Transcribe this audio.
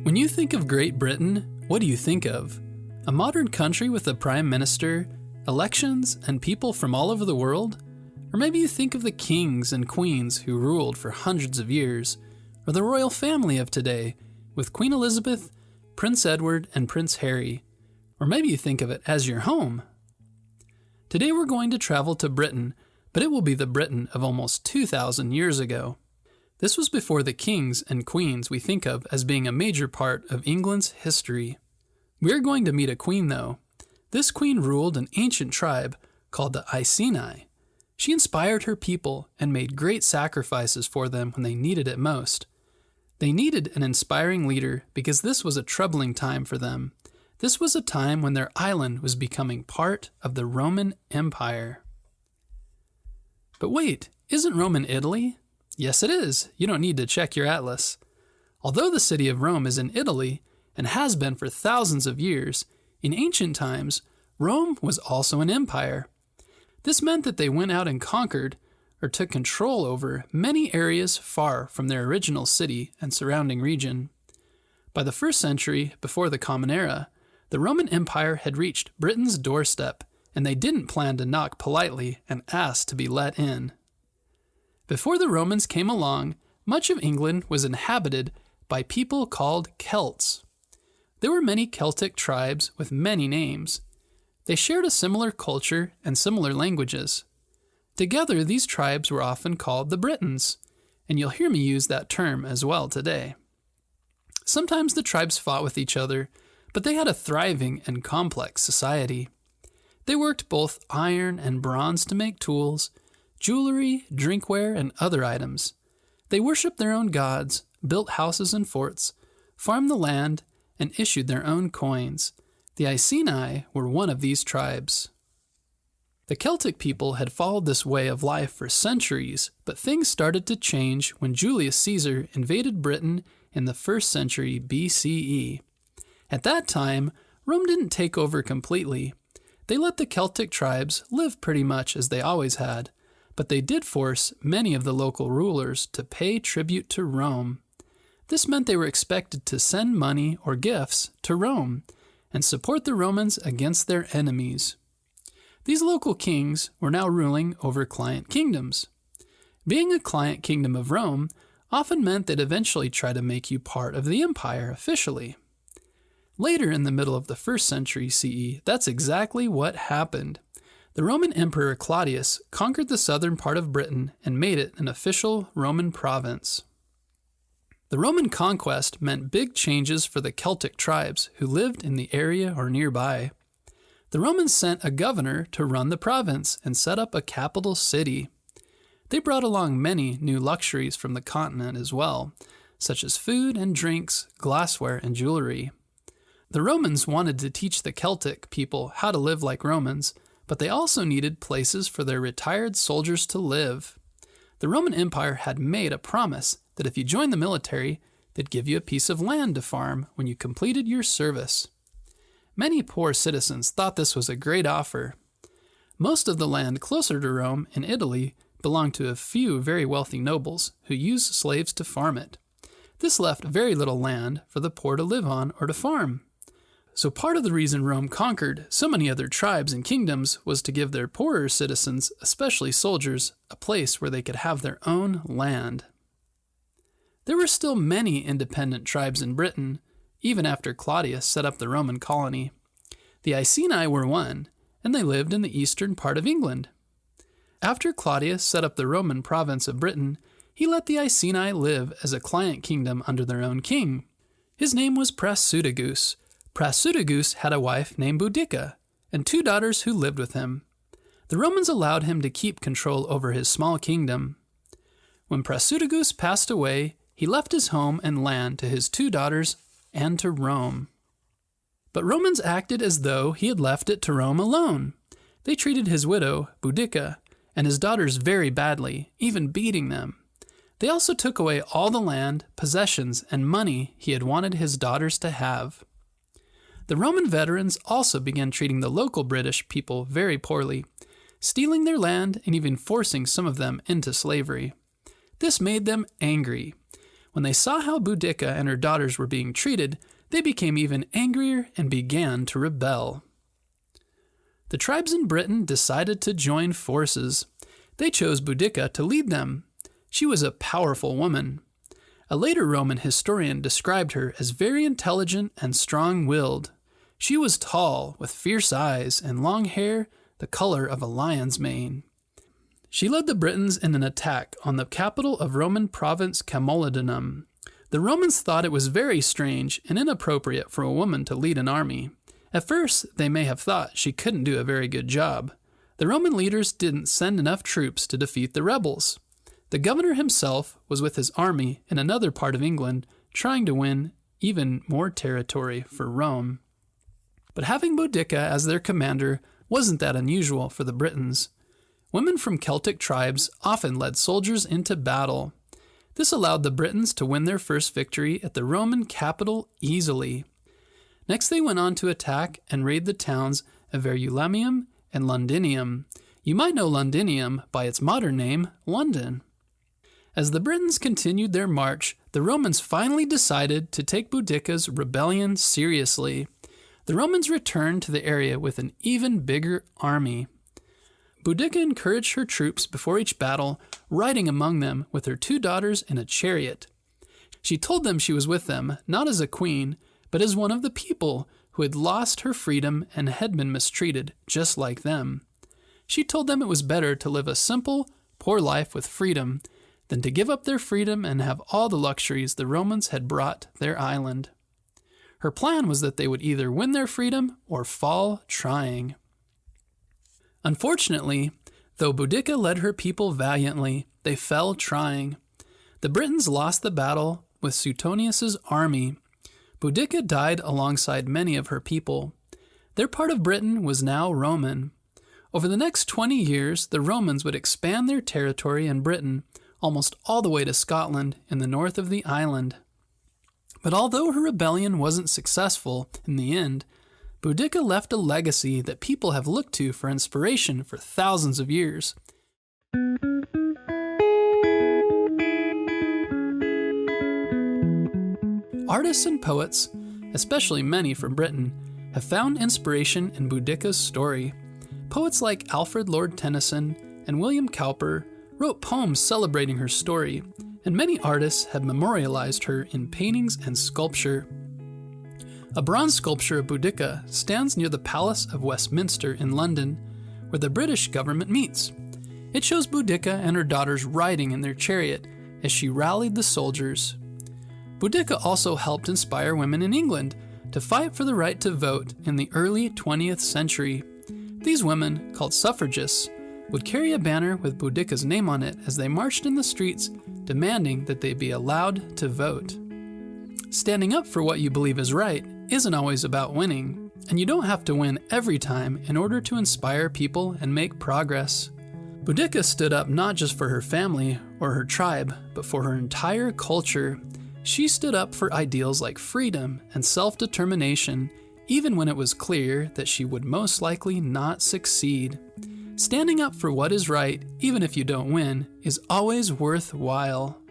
When you think of Great Britain, what do you think of? A modern country with a prime minister, elections, and people from all over the world? Or maybe you think of the kings and queens who ruled for hundreds of years, or the royal family of today, with Queen Elizabeth, Prince Edward, and Prince Harry. Or maybe you think of it as your home. Today we're going to travel to Britain, but it will be the Britain of almost 2,000 years ago. This was before the kings and queens we think of as being a major part of England's history. We're going to meet a queen, though. This queen ruled an ancient tribe called the Iceni. She inspired her people and made great sacrifices for them when they needed it most. They needed an inspiring leader because this was a troubling time for them. This was a time when their island was becoming part of the Roman Empire. But wait, isn't Rome in Italy? Yes, it is. You don't need to check your atlas. Although the city of Rome is in Italy, and has been for thousands of years, in ancient times, Rome was also an empire. This meant that they went out and conquered, or took control over, many areas far from their original city and surrounding region. By the 1st century, before the Common Era, the Roman Empire had reached Britain's doorstep, and they didn't plan to knock politely and ask to be let in. Before the Romans came along, much of England was inhabited by people called Celts. There were many Celtic tribes with many names. They shared a similar culture and similar languages. Together, these tribes were often called the Britons, and you'll hear me use that term as well today. Sometimes the tribes fought with each other, but they had a thriving and complex society. They worked both iron and bronze to make tools, jewelry, drinkware, and other items. They worshipped their own gods, built houses and forts, farmed the land, and issued their own coins. The Iceni were one of these tribes. The Celtic people had followed this way of life for centuries, but things started to change when Julius Caesar invaded Britain in the 1st century BCE. At that time, Rome didn't take over completely. They let the Celtic tribes live pretty much as they always had, but they did force many of the local rulers to pay tribute to Rome. This meant they were expected to send money or gifts to Rome and support the Romans against their enemies. These local kings were now ruling over client kingdoms. Being a client kingdom of Rome often meant they'd eventually try to make you part of the empire officially. Later in the middle of the 1st century CE, that's exactly what happened. The Roman Emperor Claudius conquered the southern part of Britain and made it an official Roman province. The Roman conquest meant big changes for the Celtic tribes who lived in the area or nearby. The Romans sent a governor to run the province and set up a capital city. They brought along many new luxuries from the continent as well, such as food and drinks, glassware, and jewelry. The Romans wanted to teach the Celtic people how to live like Romans, but they also needed places for their retired soldiers to live. The Roman Empire had made a promise that if you joined the military, they'd give you a piece of land to farm when you completed your service. Many poor citizens thought this was a great offer. Most of the land closer to Rome in Italy belonged to a few very wealthy nobles who used slaves to farm it. This left very little land for the poor to live on or to farm. So part of the reason Rome conquered so many other tribes and kingdoms was to give their poorer citizens, especially soldiers, a place where they could have their own land. There were still many independent tribes in Britain, even after Claudius set up the Roman colony. The Iceni were one, and they lived in the eastern part of England. After Claudius set up the Roman province of Britain, he let the Iceni live as a client kingdom under their own king. His name was Prasutagus. Prasutagus had a wife named Boudica, and 2 daughters who lived with him. The Romans allowed him to keep control over his small kingdom. When Prasutagus passed away, he left his home and land to his 2 daughters and to Rome. But Romans acted as though he had left it to Rome alone. They treated his widow, Boudica, and his daughters very badly, even beating them. They also took away all the land, possessions, and money he had wanted his daughters to have. The Roman veterans also began treating the local British people very poorly, stealing their land and even forcing some of them into slavery. This made them angry. When they saw how Boudica and her daughters were being treated, they became even angrier and began to rebel. The tribes in Britain decided to join forces. They chose Boudica to lead them. She was a powerful woman. A later Roman historian described her as very intelligent and strong-willed. She was tall, with fierce eyes and long hair the color of a lion's mane. She led the Britons in an attack on the capital of Roman province Camalodunum. The Romans thought it was very strange and inappropriate for a woman to lead an army. At first, they may have thought she couldn't do a very good job. The Roman leaders didn't send enough troops to defeat the rebels. The governor himself was with his army in another part of England, trying to win even more territory for Rome. But having Boudica as their commander wasn't that unusual for the Britons. Women from Celtic tribes often led soldiers into battle. This allowed the Britons to win their first victory at the Roman capital easily. Next, they went on to attack and raid the towns of Verulamium and Londinium. You might know Londinium by its modern name, London. As the Britons continued their march, the Romans finally decided to take Boudica's rebellion seriously. The Romans returned to the area with an even bigger army. Boudica encouraged her troops before each battle, riding among them with her 2 daughters in a chariot. She told them she was with them, not as a queen, but as one of the people who had lost her freedom and had been mistreated, just like them. She told them it was better to live a simple, poor life with freedom than to give up their freedom and have all the luxuries the Romans had brought their island. Her plan was that they would either win their freedom or fall trying. Unfortunately, though Boudica led her people valiantly, they fell trying. The Britons lost the battle with Suetonius's army. Boudica died alongside many of her people. Their part of Britain was now Roman. Over the next 20 years, the Romans would expand their territory in Britain almost all the way to Scotland in the north of the island. But although her rebellion wasn't successful in the end, Boudica left a legacy that people have looked to for inspiration for thousands of years. Artists and poets, especially many from Britain, have found inspiration in Boudica's story. Poets like Alfred Lord Tennyson and William Cowper wrote poems celebrating her story, and many artists have memorialized her in paintings and sculpture. A bronze sculpture of Boudica stands near the Palace of Westminster in London, where the British government meets. It shows Boudica and her daughters riding in their chariot as she rallied the soldiers. Boudica also helped inspire women in England to fight for the right to vote in the early 20th century. These women, called suffragists, would carry a banner with Boudica's name on it as they marched in the streets, demanding that they be allowed to vote. Standing up for what you believe is right isn't always about winning, and you don't have to win every time in order to inspire people and make progress. Boudica stood up not just for her family or her tribe, but for her entire culture. She stood up for ideals like freedom and self-determination, even when it was clear that she would most likely not succeed. Standing up for what is right, even if you don't win, is always worthwhile.